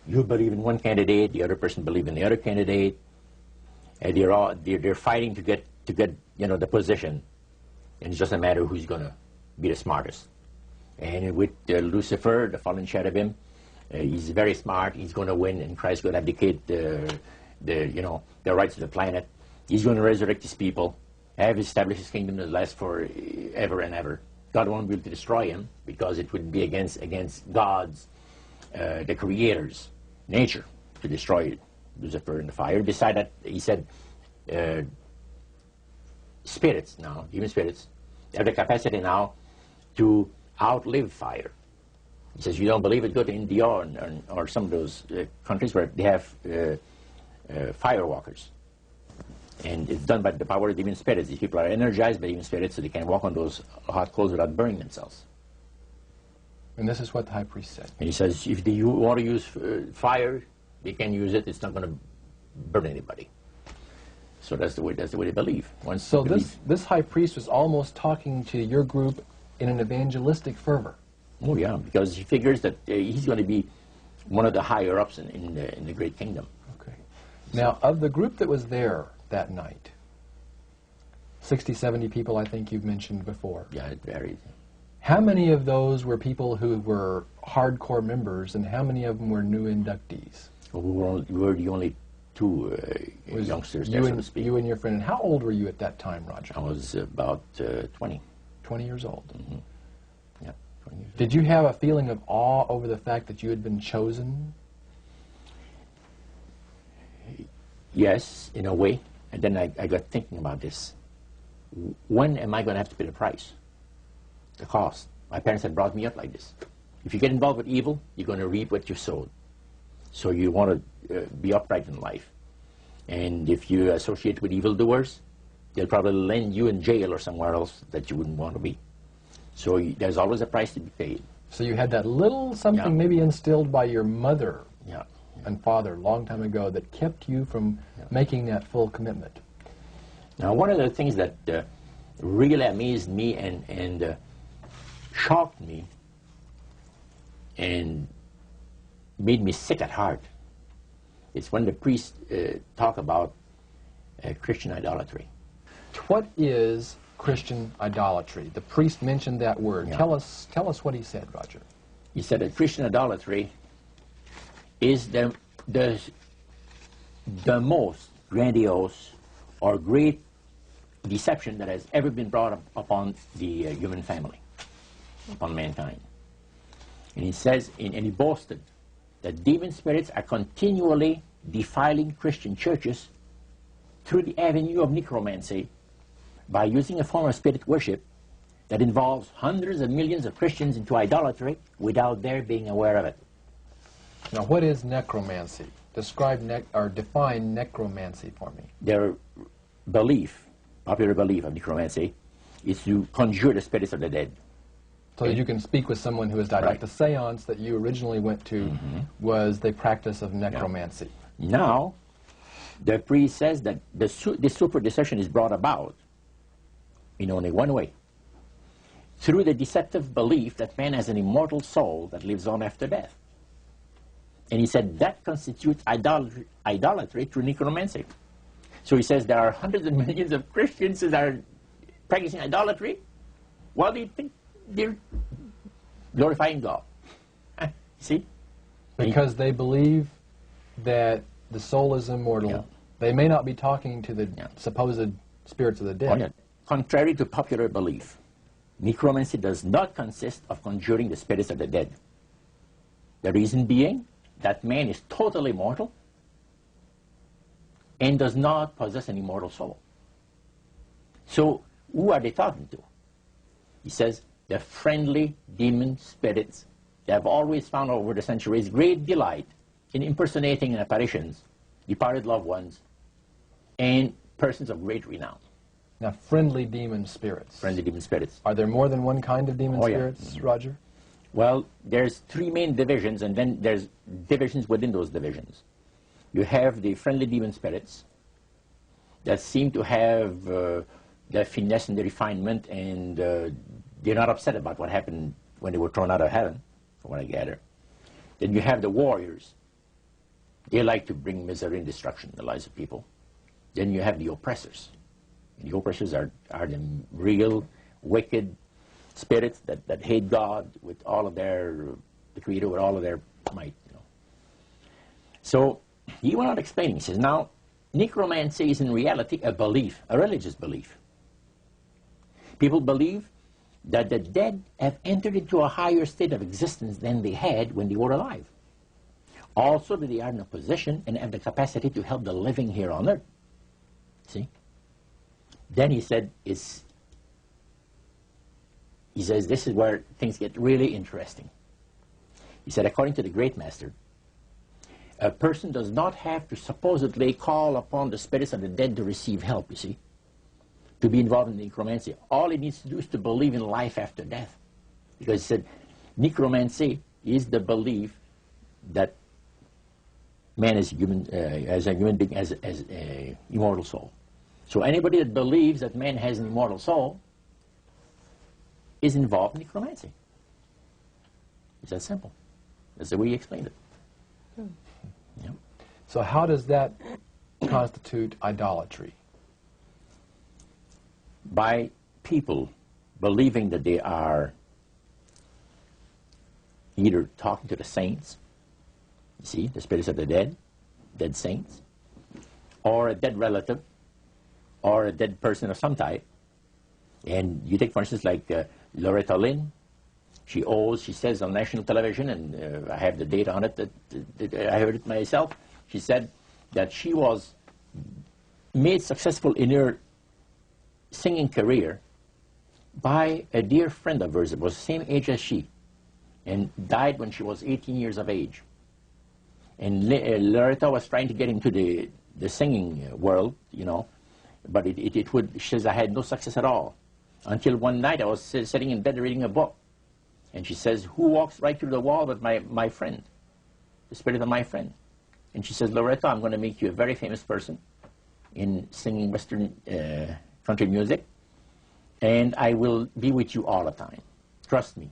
You believe in one candidate, the other person believes in the other candidate, and they're fighting to get the position, and it's just a matter of who's going to be the smartest. And with Lucifer, the fallen cherubim, he's very smart. He's going to win, and Christ's going to abdicate the rights of the planet. He's going to resurrect his people, have established his kingdom that lasts for ever and ever. God won't be able to destroy him because it would be against God's, the Creator's nature to destroy Lucifer in the fire. Beside that, he said, spirits now, even spirits, have the capacity now to outlive fire. He says, you don't believe it, go to India or some of those countries where they have firewalkers. And it's done by the power of demon spirits. These people are energized by demon spirits, so they can walk on those hot coals without burning themselves. And this is what the high priest said. And he says, if they want to use fire, they can use it. It's not going to burn anybody. So that's the way they believe. So this high priest was almost talking to your group in an evangelistic fervor. Oh yeah, because he figures that he's going to be one of the higher ups in the great kingdom. Okay. Now, of the group that was there that night, 60, 70 people, I think you've mentioned before. Yeah, it varied. How many of those were people who were hardcore members, and how many of them were new inductees? Well, we were the only two youngsters there, so to speak. You and your friend. And how old were you at that time, Roger? I was about 20. 20 years old. Mm-hmm. Yeah, 20 years old. Did you have a feeling of awe over the fact that you had been chosen? Yes, in a way. And then I got thinking about this. When am I going to have to pay the price? The cost. My parents had brought me up like this. If you get involved with evil, you're going to reap what you sowed. So you want to be upright in life. And if you associate with evildoers, they'll probably land you in jail or somewhere else that you wouldn't want to be. So there's always a price to be paid. So you had that little something maybe instilled by your mother and father a long time ago that kept you from making that full commitment. Now, one of the things that really amazed me and shocked me and made me sick at heart is when the priests talk about Christian idolatry. What is Christian idolatry? The priest mentioned that word. Yeah. Tell us what he said, Roger. He said that Christian idolatry is the most grandiose or great deception that has ever been brought upon the human family, upon mankind. And he says, and he boasted that demon spirits are continually defiling Christian churches through the avenue of necromancy by using a form of spirit worship that involves hundreds of millions of Christians into idolatry without their being aware of it. Now, what is necromancy? Define necromancy for me. Their belief, popular belief of necromancy, is to conjure the spirits of the dead. So that you can speak with someone who has died. Right. Like the seance that you originally went to was the practice of necromancy. Yeah. Now, the priest says that this super deception is brought about in only one way. Through the deceptive belief that man has an immortal soul that lives on after death. And he said that constitutes idolatry through necromancy. So he says there are hundreds of millions of Christians that are practicing idolatry while they think they're glorifying God. See? Because they believe that the soul is immortal. Yeah. They may not be talking to the supposed spirits of the dead. Oh, yeah. Contrary to popular belief, necromancy does not consist of conjuring the spirits of the dead. The reason being that man is totally mortal and does not possess an immortal soul. So who are they talking to? He says the friendly demon spirits that have always found over the centuries great delight in impersonating in apparitions departed loved ones and persons of great renown. Now, friendly demon spirits. Friendly demon spirits. Are there more than one kind of demon spirits, Roger? Well, there's three main divisions, and then there's divisions within those divisions. You have the friendly demon spirits that seem to have the finesse and the refinement, and they're not upset about what happened when they were thrown out of heaven, from what I gather. Then you have the warriors They like to bring misery and destruction in the lives of people. Then you have the oppressors. And the oppressors are the real wicked spirits that hate God with all of their, the Creator with all of their might. You know. So he went on explaining. He says, now, necromancy is in reality a belief, a religious belief. People believe that the dead have entered into a higher state of existence than they had when they were alive. Also that they are in a position and have the capacity to help the living here on earth. See? Then he said, he says, this is where things get really interesting. He said, according to the great master, a person does not have to supposedly call upon the spirits of the dead to receive help, you see, to be involved in necromancy. All he needs to do is to believe in life after death. Because he said, necromancy is the belief that man is human, as a human being, as an immortal soul. So anybody that believes that man has an immortal soul is involved in necromancy. It's that simple. That's the way he explained it. Yeah. So how does that constitute idolatry? By people believing that they are either talking to the saints, you see, the spirits of the dead saints, or a dead relative, or a dead person of some type. And you take, for instance, like Loretta Lynn. She says on national television, and I have the data on it, that I heard it myself. She said that she was made successful in her singing career by a dear friend of hers that was the same age as she, and died when she was 18 years of age. And Loretta was trying to get into the singing world, you know, but she says, I had no success at all. Until one night I was sitting in bed reading a book. And she says, who walks right through the wall but my friend, the spirit of my friend? And she says, Loretta, I'm going to make you a very famous person in singing Western country music, and I will be with you all the time. Trust me.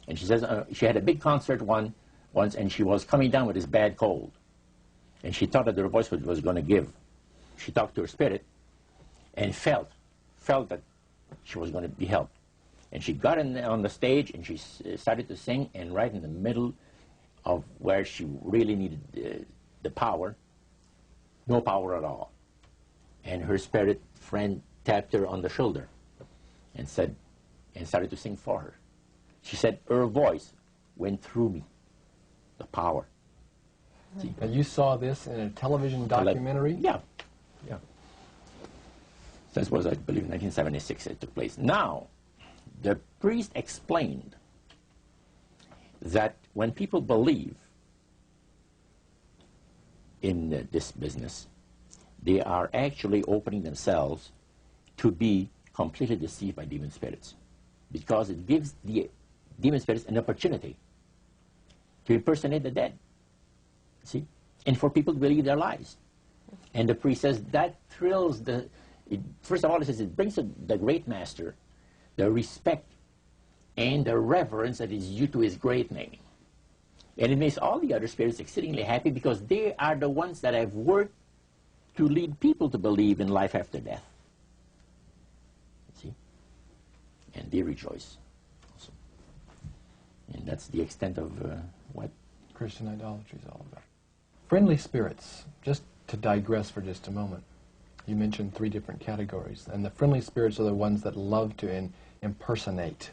And she says, she had a big concert once, and she was coming down with this bad cold. And she thought that her voice was going to give. She talked to her spirit and felt that she was going to be helped. And she got on the stage and she started to sing, and right in the middle of where she really needed the power, no power at all. And her spirit friend tapped her on the shoulder and said, and started to sing for her. She said, her voice went through me, the power. See? And you saw this in a television documentary? Yeah, yeah. This was, I believe, in 1976 it took place. Now, the priest explained that when people believe in this business, they are actually opening themselves to be completely deceived by demon spirits, because it gives the demon spirits an opportunity to impersonate the dead, see, and for people to believe their lies. And the priest says that thrills first of all, it says it brings the great master the respect and the reverence that is due to his great name. And it makes all the other spirits exceedingly happy, because they are the ones that have worked to lead people to believe in life after death. See? And they rejoice also. And that's the extent of what Christian idolatry is all about. Friendly spirits, just to digress for just a moment. You mentioned 3 different categories, and the friendly spirits are the ones that love to impersonate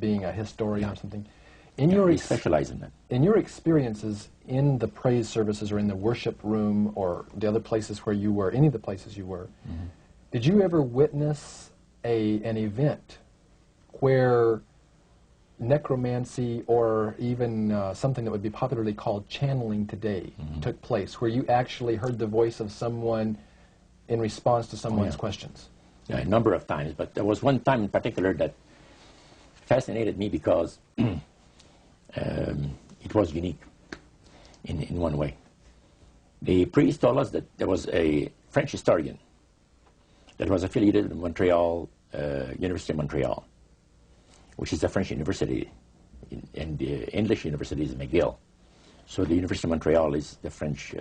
being a historian or something. We specialize in that. In your experiences in the praise services or in the worship room or the other places where you were, any of the places you were, did you ever witness an event where necromancy or even something that would be popularly called channeling today took place, where you actually heard the voice of someone in response to someone's questions? Yeah, a number of times, but there was one time in particular that fascinated me because it was unique in one way. The priest told us that there was a French historian that was affiliated with Montreal, University of Montreal, which is a French university, and the English university is McGill. So the University of Montreal is the French